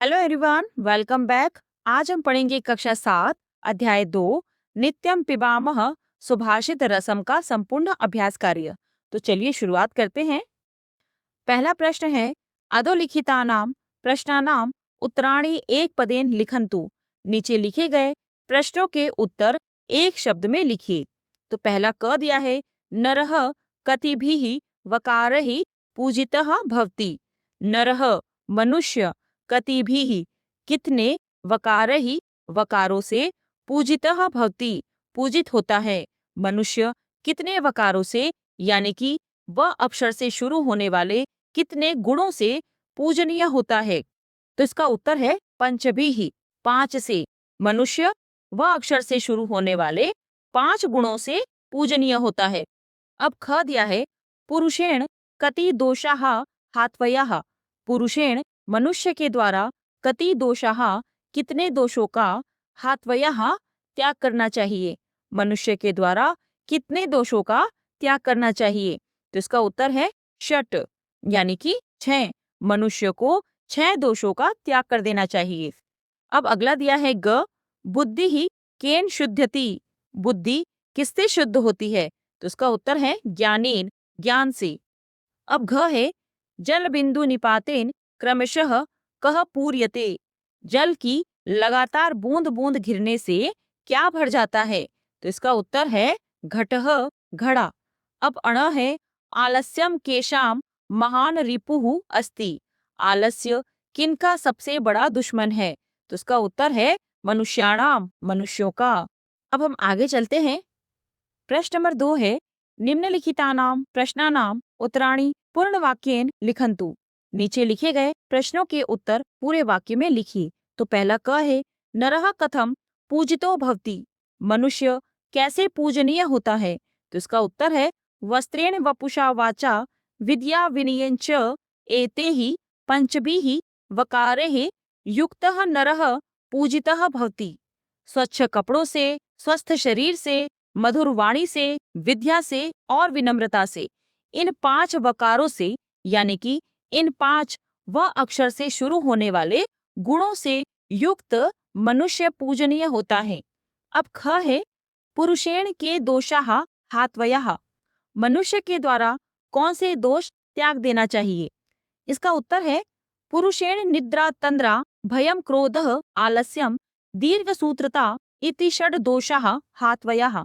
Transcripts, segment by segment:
Hello everyone, welcome back. आज हम पढ़ेंगे कक्षा 7 अध्याय 2 नित्यम पिबामह सुभाषित रसम का संपूर्ण अभ्यास कार्य। तो चलिए शुरुआत करते हैं। पहला प्रश्न है अधोलिखितानाम प्रश्नानाम उत्तराणि एक पदेन लिखन्तु। नीचे लिखे गए प्रश्नों के उत्तर एक शब्द में लिखिए। तो पहला क दिया है नरः कतिभिः वकारैः पूजितः भवति। नरः मनुष्य कतिभिः कितने वकारैः वकारों से पूजितः भवति पूजित होता है। मनुष्य कितने वकारों से यानी कि वह अक्षर से शुरू होने वाले कितने गुणों से पूजनीय होता है। तो इसका उत्तर है पंचभिः 5 से। मनुष्य वह अक्षर से शुरू होने वाले 5 गुणों से पूजनीय होता है। अब ख दिया है पुरुषेण कति दोषाः हात्वयः। पुरुषेण मनुष्य के द्वारा कति दोषाः कितने दोषों का हात्वयः त्याग करना चाहिए। मनुष्य के द्वारा कितने दोषों का त्याग करना चाहिए। तो इसका उत्तर है षट यानी कि 6। मनुष्य को 6 दोषों का त्याग कर देना चाहिए। अब अगला दिया है ग बुद्धि ही केन शुद्धति। बुद्धि किससे शुद्ध होती है। तो इसका उत्तर है ज्ञानेन ज्ञान से। अब घ है जल बिंदु निपातेन क्रमशः कह पूर्यते। जल की लगातार बूंद बूंद गिरने से क्या भर जाता है। तो इसका उत्तर है घटः घड़ा। अब अण है आलस्यम केशाम महान रिपुः अस्ति। आलस्य किनका सबसे बड़ा दुश्मन है। तो इसका उत्तर है मनुष्याणाम मनुष्यों का। अब हम आगे चलते हैं। प्रश्न नंबर 2 है निम्नलिखितानाम प्रश्नानाम उत्तराणि पूर्ण वाक्येन लिखन्तु। नीचे लिखे गए प्रश्नों के उत्तर पूरे वाक्य में लिखिए। तो पहला क है नरः कथम पूजितो भवति। मनुष्य कैसे पूजनीय होता है। तो इसका उत्तर है वस्त्रेण वपुषा वाचा विद्या विनयेन च एतैः पंचभिः वकारैः युक्तः नरः पूजितः भवति। स्वच्छ कपड़ों से, स्वस्थ शरीर से, मधुर वाणी से, विद्या से और विनम्रता से, इन 5 वकारों से यानी कि इन 5 व अक्षर से शुरू होने वाले गुणों से युक्त मनुष्य पूजनीय होता है। अब ख है पुरुषेण के दोषाः हात्वयः। मनुष्य के द्वारा कौन से दोष त्याग देना चाहिए। इसका उत्तर है पुरुषेण निद्रा तंद्रा भयम क्रोधः आलस्यम दीर्घसूत्रता इति षड दोषाः हात्वयः।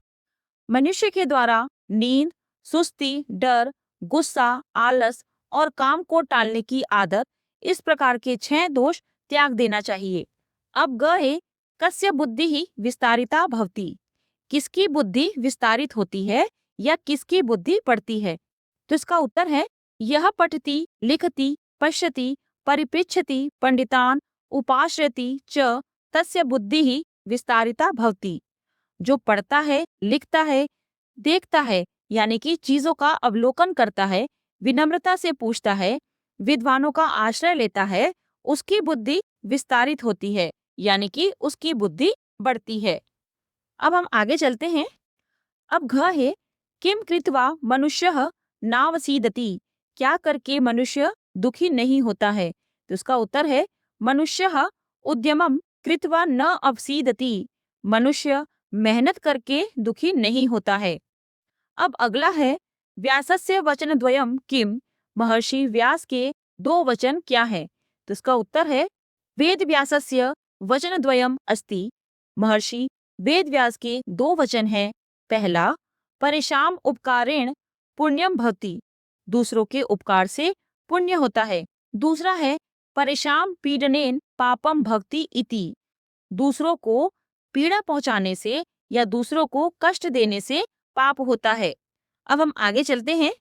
मनुष्य के द्वारा नींद, सुस्ती, डर, गुस्सा, आलस और काम को टालने की आदत, इस प्रकार के 6 दोष त्याग देना चाहिए। अब ग है कस्य बुद्धि ही विस्तारिता भवति। किसकी बुद्धि विस्तारित होती है या किसकी बुद्धि बढ़ती है। तो इसका उत्तर है यह पठति लिखति पश्यति परिपृच्छति पंडितान उपाश्रयति च तस्य बुद्धि ही विस्तारिता भवति। जो पढ़ता है, लिखता है, देखता है यानी कि चीजों का अवलोकन करता है, विनम्रता से पूछता है, विद्वानों का आश्रय लेता है, उसकी बुद्धि विस्तारित होती है यानी कि उसकी बुद्धि बढ़ती है। अब हम आगे चलते हैं। अब घ है किम कृत्वा मनुष्यः नावसीदति। क्या करके मनुष्य दुखी नहीं होता है। तो इसका उत्तर है मनुष्यः उद्यमम कृत्वा न अवसीदति। मनुष्य मेहनत करके दुखी नहीं होता है। अब अगला है व्यासस्य वचनद्वयम किम। महर्षि व्यास के 2 वचन क्या है। तो इसका उत्तर है वेद व्यासस्य वचनद्वयम अस्ति। महर्षि वेद व्यास के 2 वचन हैं। पहला परेशान उपकारेण पुण्यम भवति। दूसरों के उपकार से पुण्य होता है। दूसरा है परेशान पीडनेन पापम भवति इति। दूसरों को पीड़ा पहुंचाने से या दूसरों को कष्ट देने से पाप होता है। अब हम आगे चलते हैं।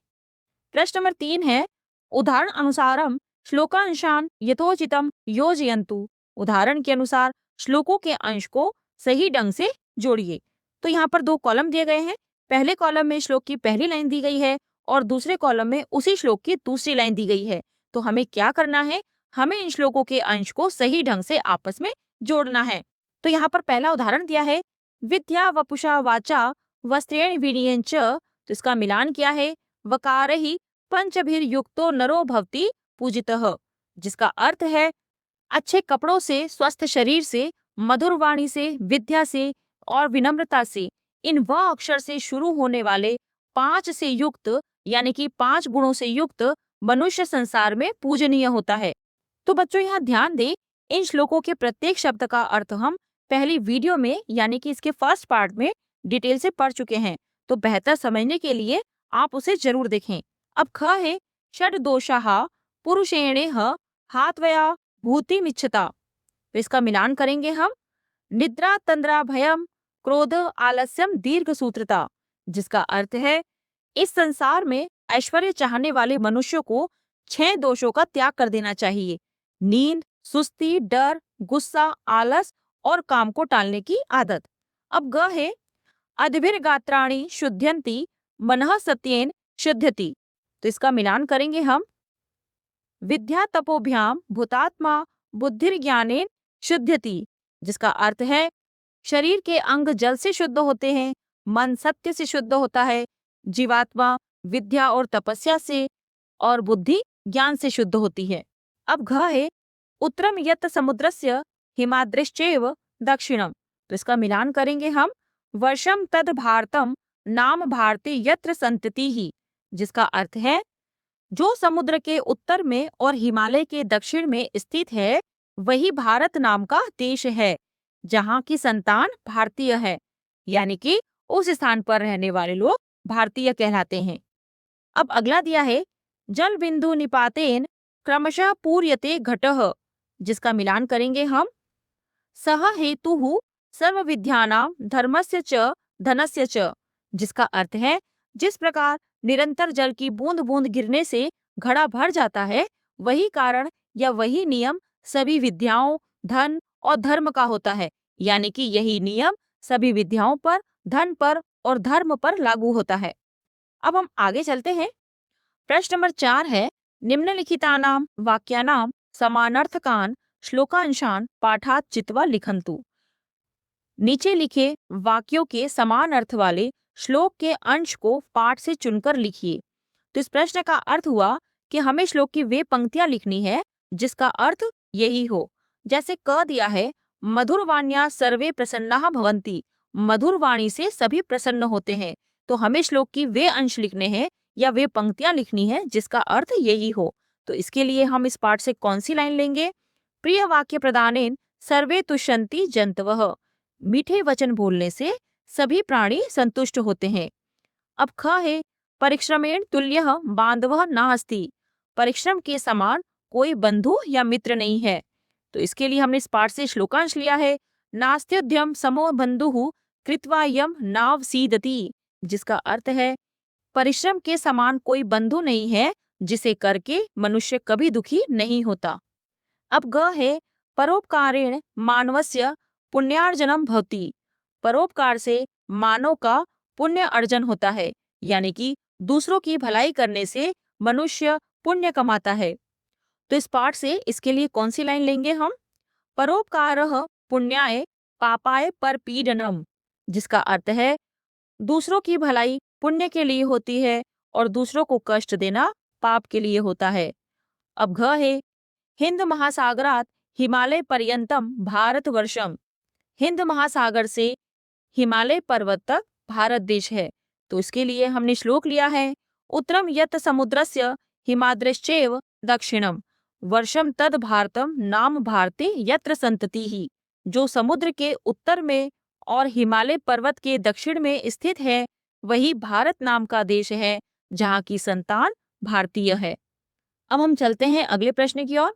प्रश्न नंबर 3 है उदाहरण अनुसारम श्लोकांशान यथोचितम योजयन्तु। उदाहरण के अनुसार श्लोकों के अंश को सही ढंग से जोड़िए। तो यहाँ पर 2 कॉलम दिए गए हैं। पहले कॉलम में श्लोक की पहली लाइन दी गई है और दूसरे कॉलम में उसी श्लोक की दूसरी लाइन दी गई है। तो हमें क्या करना है, हमें इन श्लोकों के अंश को सही ढंग से आपस में जोड़ना है। तो यहाँ पर पहला उदाहरण दिया है विद्या वपुषा वाचा वस्त्रेण विनयेन च। तो इसका मिलान किया है वकारैः पंचभिर्युक्तो नरो भवति पूजितः, जिसका अर्थ है अच्छे कपड़ों से, स्वस्थ शरीर से, मधुर वाणी से, विद्या से और विनम्रता से, इन व अक्षर से शुरू होने वाले 5 से युक्त यानी कि 5 गुणों से युक्त मनुष्य संसार में पूजनीय होता है। तो बच्चों यहाँ ध्यान दें, इन श्लोकों के प्रत्येक शब्द का अर्थ हम पहली वीडियो में यानी कि इसके फर्स्ट पार्ट में डिटेल से पढ़ चुके हैं। तो बेहतर समझने के लिए आप उसे जरूर देखें। अब ख है षड दोषाः पुरुषेणेह हात्वया भूतिमिच्छता। तो इसका मिलान करेंगे हम। निद्रा तंद्रा भयम क्रोध आलस्यम दीर्घ सूत्रता, जिसका अर्थ है इस संसार में ऐश्वर्य चाहने वाले मनुष्य को 6 दोषों का त्याग कर देना चाहिए। नींद, सुस्ती, डर, गुस्सा, आलस और काम को टालने की आदत। अब ग है अद्भिर्गात्राणि शुद्ध्यन्ति मनः सत्येन शुद्ध्यति। तो इसका मिलान करेंगे हम। विद्या तपोभ्याम भूतात्मा बुद्धिर्ज्ञानेन शुद्ध्यति, जिसका अर्थ है शरीर के अंग जल से शुद्ध होते हैं, मन सत्य से शुद्ध होता है, जीवात्मा विद्या और तपस्या से और बुद्धि ज्ञान से शुद्ध होती है। अब घ है उत्तरम यत् समुद्रस्य हिमाद्रिश्चैव दक्षिणम। तो इसका मिलान करेंगे हम। वर्षम तद भारतम नाम भारती यत्र संतति ही, जिसका अर्थ है जो समुद्र के उत्तर में और हिमालय के दक्षिण में स्थित है वही भारत नाम का देश है, जहाँ की संतान भारतीय है, यानी कि उस स्थान पर रहने वाले लोग भारतीय कहलाते हैं। अब अगला दिया है जल बिंदु निपातेन क्रमशः पूर्यते घटः, जिसका मिलान करेंगे हम। सह हेतुः सर्व विद्यानां धर्मस्य च धनस्य च, जिसका अर्थ है जिस प्रकार निरंतर जल की बूंद बूंद गिरने से घड़ा भर जाता है, वही कारण या वही नियम सभी विद्याओं, धन और धर्म का होता है, यानी कि यही नियम सभी विद्याओं पर, धन पर और धर्म पर लागू होता है। अब हम आगे चलते हैं। प्रश्न नंबर 4 है निम्नलिखितानां वाक्यानां समानार्थकान् श्लोकांशान् पाठात् चित्वा लिखन्तु। नीचे लिखे वाक्यों के समान अर्थ वाले श्लोक के अंश को पाठ से चुनकर लिखिए। तो इस प्रश्न का अर्थ हुआ कि हमें श्लोक की वे पंक्तियां लिखनी है जिसका अर्थ यही हो। जैसे क दिया है मधुर वाण्या सर्वे प्रसन्नाः भवन्ति, मधुर वाणी से सभी प्रसन्न होते हैं। तो हमें श्लोक की वे अंश लिखने हैं या वे पंक्तियां लिखनी है जिसका अर्थ यही हो। तो इसके लिए हम इस पाठ से कौन सी लाइन लेंगे? प्रिय वाक्य प्रदानेन सर्वे तुष्यन्ति जंतवः, मीठे वचन बोलने से सभी प्राणी संतुष्ट होते हैं। अब ख है परिश्रमेण तुल्यः बांधवः नास्ति, परिश्रम के समान कोई बंधु या मित्र नहीं है। तो इसके लिए हमने इस पाठ से श्लोकांश लिया है नास्त्युद्यम समो बंधुः कृत्वा यम नाव सीदति, जिसका अर्थ है परिश्रम के समान कोई बंधु नहीं है जिसे करके मनुष्य कभी दुखी नहीं होता। अब ग है परोपकारेण मानवस्य पुण्यार्जनम भवति, परोपकार से मानव का पुण्य अर्जन होता है, यानी कि दूसरों की भलाई करने से मनुष्य पुण्य कमाता है। तो इस पाठ से इसके लिए कौन सी लाइन लेंगे हम? परोपकारः पुण्याय पापाय परपीडनम, जिसका अर्थ है दूसरों की भलाई पुण्य के लिए होती है और दूसरों को कष्ट देना पाप के लिए होता है। अब घ है हिंद महासागरात हिमालय पर्यंतम भारतवर्षम, हिंद महासागर से हिमालय पर्वत तक भारत देश है। तो इसके लिए हमने श्लोक लिया है उत्तरम यत् समुद्रस्य हिमाद्रिश्चैव दक्षिणम वर्षम तद भारतम नाम भारते यत्र संतति ही, जो समुद्र के उत्तर में और हिमालय पर्वत के दक्षिण में स्थित है वही भारत नाम का देश है जहाँ की संतान भारतीय है। अब हम चलते हैं अगले प्रश्न की ओर।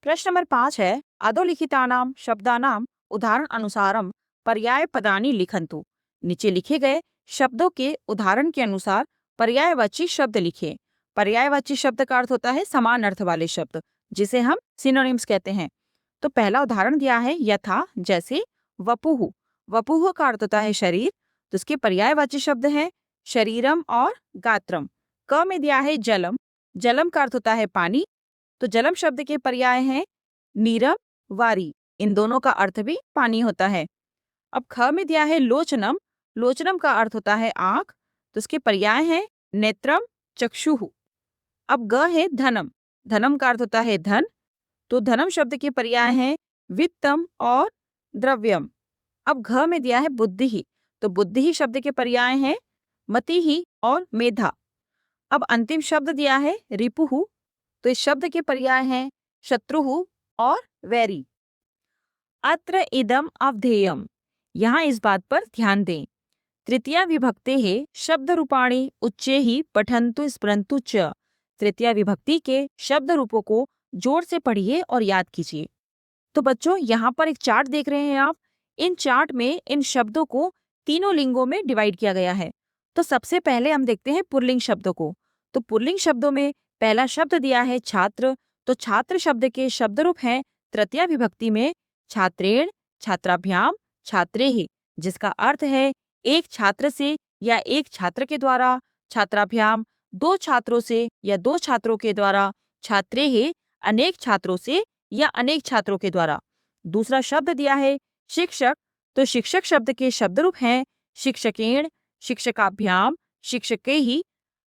प्रश्न नंबर 5 है अधोलिखितानां शब्दानां उदाहरण अनुसारम पर्याय पदानि लिखन्तु। नीचे लिखे गए शब्दों के उदाहरण के अनुसार पर्यायवाची शब्द लिखें। पर्यायवाची शब्द का अर्थ होता है समान अर्थ वाले शब्द, जिसे हम सिनोनिम्स कहते हैं। तो पहला उदाहरण दिया है यथा, जैसे वपुः, वपुः का अर्थ होता है शरीर, तो इसके पर्यायवाची शब्द हैं शरीरम और गात्रम। क में दिया है जलम, जलम का अर्थ होता है पानी, तो जलम शब्द के पर्याय हैं नीरम, वारी, इन दोनों का अर्थ भी पानी होता है। अब ख में दिया है लोचनम, लोचनम का अर्थ होता है आंख, तो इसके पर्याय हैं नेत्रम, चक्षुः। अब ग है धनम, धनम का अर्थ होता है धन, तो धनम शब्द के पर्याय हैं वित्तम और द्रव्यम। अब घ में दिया है बुद्धि ही, तो बुद्धि ही शब्द के पर्याय हैं मति ही और मेधा। अब अंतिम शब्द दिया है रिपुहु, तो इस शब्द के पर्याय हैं शत्रुहु और वैरी। अत्र इदम अवधेयम, यहाँ इस बात पर ध्यान दें। तृतीया विभक्ते है शब्द रूपाणी उच्चे ही पठंतु स्मरंतु च। तृतीया विभक्ति के शब्द रूपों को जोर से पढ़िए और याद कीजिए। तो बच्चों यहाँ पर एक चार्ट देख रहे हैं आप। इन चार्ट में इन शब्दों को तीनों लिंगों में डिवाइड किया गया है। तो सबसे पहले हम देखते हैं पुल्लिंग शब्दों को। तो पुल्लिंग शब्दों में पहला शब्द दिया है छात्र। तो छात्र शब्द के शब्द रूप हैं तृतीया विभक्ति में छात्रेण, छात्राभ्याम, छात्रेहि, जिसका अर्थ है एक छात्र से या एक छात्र के द्वारा, छात्राभ्याम दो छात्रों से या दो छात्रों के द्वारा, छात्रेहि अनेक छात्रों से या अनेक छात्रों के द्वारा। दूसरा शब्द दिया है शिक्षक। तो शिक्षक शब्द के शब्द रूप हैं शिक्षकेण, शिक्षकाभ्याम, शिक्षकैहि।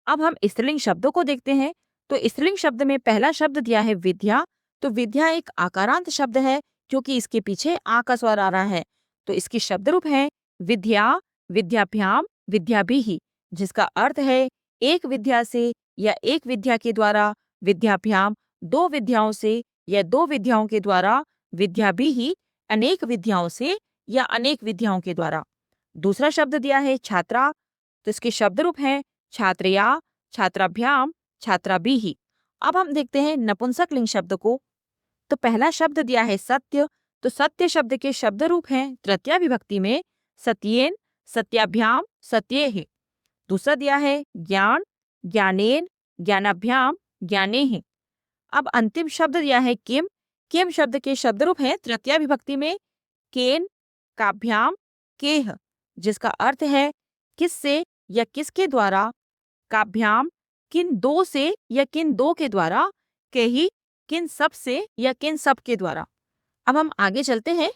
अब हम स्त्रीलिंग शब्दों को देखते हैं। तो स्त्रीलिंग शब्द में पहला शब्द दिया है विद्या। तो विद्या एक आकारांत शब्द है क्योंकि इसके पीछे आ का स्वर आ रहा है। तो इसके शब्द रूप हैं विद्या, विद्याभ्याम, विद्याभिहि, जिसका अर्थ है एक विद्या से या एक विद्या के द्वारा, विद्याभ्याम दो विद्याओं से या दो विद्याओं के द्वारा, विद्याभिहि अनेक विद्याओं से या अनेक विद्याओं के द्वारा। दूसरा शब्द दिया है छात्रा। तो इसके शब्द रूप हैं छात्रया, छात्राभ्याम, छात्राभिहि। अब हम देखते हैं नपुंसक लिंग शब्द को। तो पहला शब्द दिया है सत्य। तो सत्य शब्द के शब्द रूप हैं तृतीया विभक्ति में सत्येन, सत्याभ्याम, सत्येहि। दूसरा दिया है ज्ञान, ज्ञानेन, ज्ञानाभ्याम, ज्ञानेहि। अब अंतिम शब्द दिया है किम। किम शब्द के शब्द रूप हैं तृतीया विभक्ति में केन, काभ्याम, केह, जिसका अर्थ है किससे या किसके द्वारा, काभ्याम किन दो से या किन दो के द्वारा, केही किन सब से या किन सब के द्वारा। अब हम आगे चलते हैं।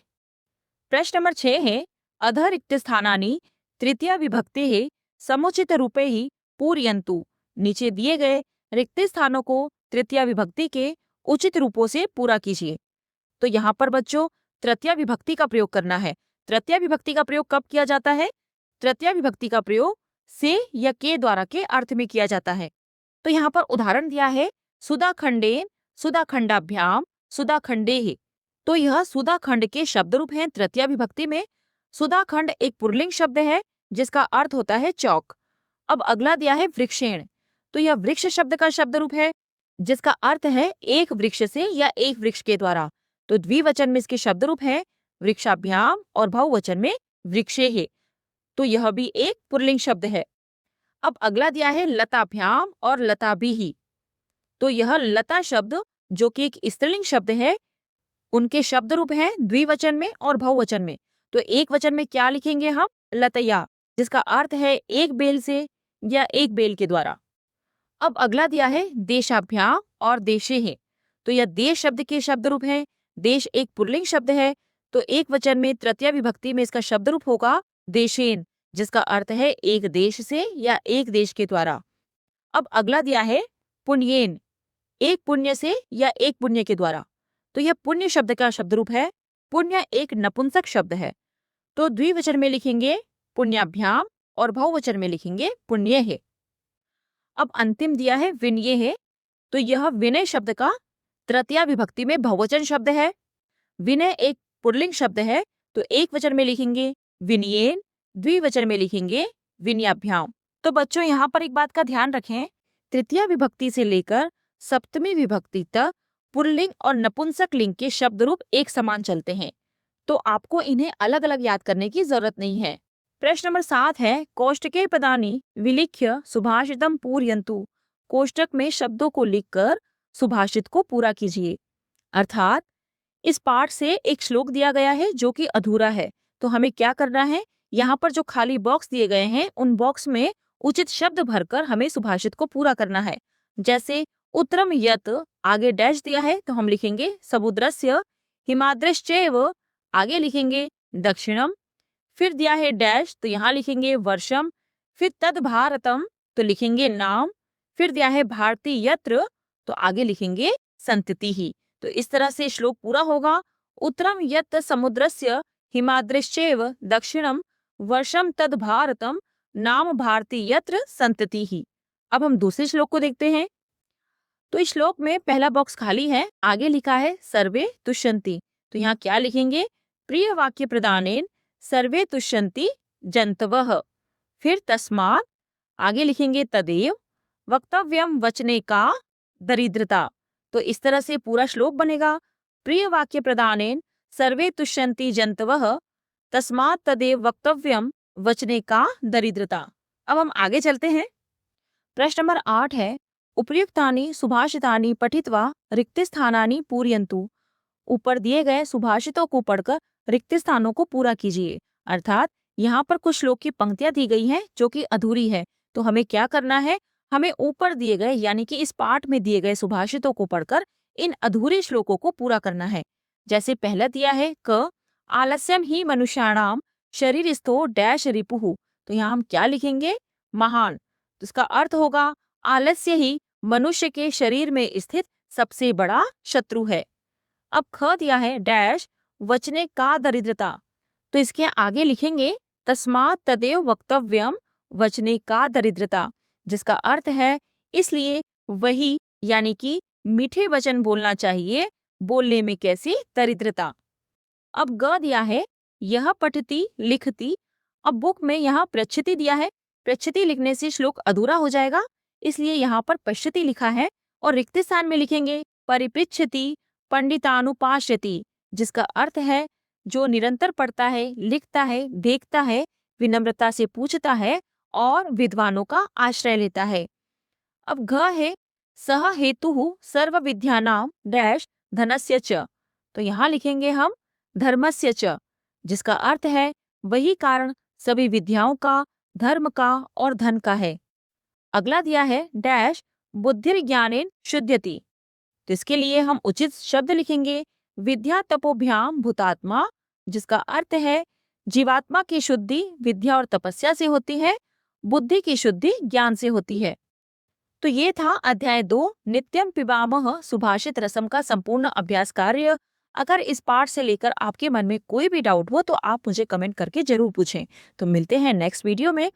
प्रश्न नंबर 6 है अधः रिक्त स्थानानि तृतीया विभक्ते है समुचित रूपे ही पूरयन्तु। नीचे दिए गए रिक्त स्थानों को तृतीया विभक्ति के उचित रूपों से पूरा कीजिए। तो यहाँ पर बच्चों तृतीया विभक्ति का प्रयोग करना है। तृतीया विभक्ति का प्रयोग कब किया जाता है? तृतीया विभक्ति का प्रयोग से या के द्वारा के अर्थ में किया जाता है। तो यहाँ पर उदाहरण दिया है सुधाखंडेन, सुधाखंडाभ्याम, सुधाखंडेहि। तो यह सुधाखंड के शब्द रूप हैं तृतीया विभक्ति में। सुधाखंड एक पुल्लिंग शब्द है जिसका अर्थ होता है चौक। अब अगला दिया है वृक्षेण। तो यह वृक्ष शब्द का शब्द रूप है जिसका अर्थ है एक वृक्ष से या एक वृक्ष के द्वारा। तो द्विवचन में इसके शब्द रूप है वृक्षाभ्याम और बहुवचन में वृक्षेहि। तो यह भी एक पुल्लिंग शब्द है। अब अगला दिया है लताभ्याम और लताभिहि। तो यह लता शब्द जो कि एक स्त्रीलिंग शब्द है, उनके शब्द रूप हैं द्विवचन में और बहुवचन में। तो एक वचन में क्या लिखेंगे हम? लतया, जिसका अर्थ है एक बेल से या एक बेल के द्वारा। अब अगला दिया है देशाभ्याम और देशेहि। तो यह देश शब्द के शब्द रूप है। देश एक पुल्लिंग शब्द है, तो एक वचन में तृतीया विभक्ति में इसका शब्द रूप होगा देशेन, जिसका अर्थ है एक देश से या एक देश के द्वारा। अब अगला दिया है पुण्येन, एक पुण्य से या एक पुण्य के द्वारा। तो यह पुण्य शब्द का शब्द रूप है। पुण्य एक नपुंसक शब्द है, तो द्विवचन में लिखेंगे पुण्याभ्याम और बहुवचन में लिखेंगे पुण्येहि। अब अंतिम दिया है विनयेहि। तो यह विनय शब्द का तृतीया विभक्ति में बहुवचन शब्द है। विनय एक पुल्लिंग शब्द है, तो एक वचन में लिखेंगे विनयेन, द्विवचन में लिखेंगे विनयाभ्याम। तो बच्चों यहाँ पर एक बात का ध्यान रखें, तृतीया विभक्ति से लेकर सप्तमी विभक्ति तक पुल्लिंग और नपुंसक लिंग के शब्द रूप एक समान चलते हैं, तो आपको इन्हें अलग अलग याद करने की जरूरत नहीं है। प्रश्न नंबर 7 है कोष्टके पदानि विलिख्य सुभाषितम पूरयन्तु। कोष्टक में शब्दों को लिखकर सुभाषित को पूरा कीजिए। अर्थात इस पाठ से एक श्लोक दिया गया है जो कि अधूरा है, तो हमें क्या करना है, यहाँ पर जो खाली बॉक्स दिए गए हैं उन बॉक्स में उचित शब्द भरकर हमें सुभाषित को पूरा करना है। जैसे उत्तरम यत, आगे डैश दिया है तो हम लिखेंगे समुद्रस्य, हिमाद्रश्चैव, आगे लिखेंगे दक्षिणम, फिर दिया है डैश तो यहाँ लिखेंगे वर्षम, फिर तद भारतम तो लिखेंगे नाम, फिर दिया है भारती यत्र तो आगे लिखेंगे संतति ही। तो इस तरह से श्लोक पूरा होगा। उत्तरम यत् समुद्रस्य हिमाद्रिश्चैव दक्षिणम वर्षम तद भारतम नाम भारती यत्र संततिः। अब हम दूसरे श्लोक को देखते हैं। तो इस श्लोक में पहला बॉक्स खाली है, आगे लिखा है सर्वे तुष्यन्ति। तो यहाँ क्या लिखेंगे? प्रिय वाक्य प्रदानेन सर्वे तुष्यन्ति जंतवः। फिर तस्मात् आगे लिखेंगे तदेव वक्तव्यम वचने का दरिद्रता। तो इस तरह से पूरा श्लोक बनेगा। प्रिय वाक्य प्रदानेन सर्वे तुष्यन्ति जंतवः तस्मात् तदेव वक्तव्यम वचने का दरिद्रता। अब हम आगे चलते हैं। प्रश्न नंबर 8 है, उपर्युक्तानि सुभाषितानि पठित्वा रिक्त स्थानानि पूरयन्तु। ऊपर दिए गए सुभाषितों को पढ़कर रिक्त स्थानों को पूरा कीजिए। अर्थात यहाँ पर कुछ श्लोक की पंक्तियां दी गई हैं जो कि अधूरी है। तो हमें क्या करना है? हमें ऊपर दिए गए यानी कि इस पाठ में दिए गए सुभाषितों को पढ़कर इन अधूरे श्लोकों को पूरा करना है। जैसे पहला दिया है क आलस्यम ही मनुष्याणाम शरीर स्थो डैश रिपुहु। तो यहाँ हम क्या लिखेंगे? महान। तो इसका अर्थ होगा आलस्य ही मनुष्य के शरीर में स्थित सबसे बड़ा शत्रु है। अब ख दिया है डैश वचने का दरिद्रता। तो इसके आगे लिखेंगे तस्मात् तदेव वक्तव्यम वचने का दरिद्रता, जिसका अर्थ है इसलिए वही यानी कि मीठे वचन बोलना चाहिए, बोलने में कैसी दरिद्रता। अब ग दिया है यह पठती लिखती। अब बुक में यहाँ प्रच्छति दिया है, प्रच्छति लिखने से श्लोक अधूरा हो जाएगा, इसलिए यहाँ पर पश्यति लिखा है और रिक्त स्थान में लिखेंगे परिपृच्छति पंडितानुपाश्यति, जिसका अर्थ है जो निरंतर पढ़ता है, लिखता है, देखता है, विनम्रता से पूछता है और विद्वानों का आश्रय लेता है। अब घ है सह हेतुः सर्व विद्यानाम डैश धनस्य च। तो यहाँ लिखेंगे हम धर्मस्य च, जिसका अर्थ है वही कारण सभी विद्याओं का, धर्म का और धन का है। अगला दिया है डैश बुद्धिर्ज्ञानेन शुद्ध्यति। तो इसके लिए हम उचित शब्द लिखेंगे विद्या तपोभ्याम भूतात्मा, जिसका अर्थ है जीवात्मा की शुद्धि विद्या और तपस्या से होती है, बुद्धि की शुद्धि ज्ञान से होती है। तो ये था अध्याय 2 नित्यम पिबामः सुभाषित रसम का संपूर्ण अभ्यास कार्य। अगर इस पाठ से लेकर आपके मन में कोई भी डाउट हो तो आप मुझे कमेंट करके जरूर पूछें। तो मिलते हैं नेक्स्ट वीडियो में।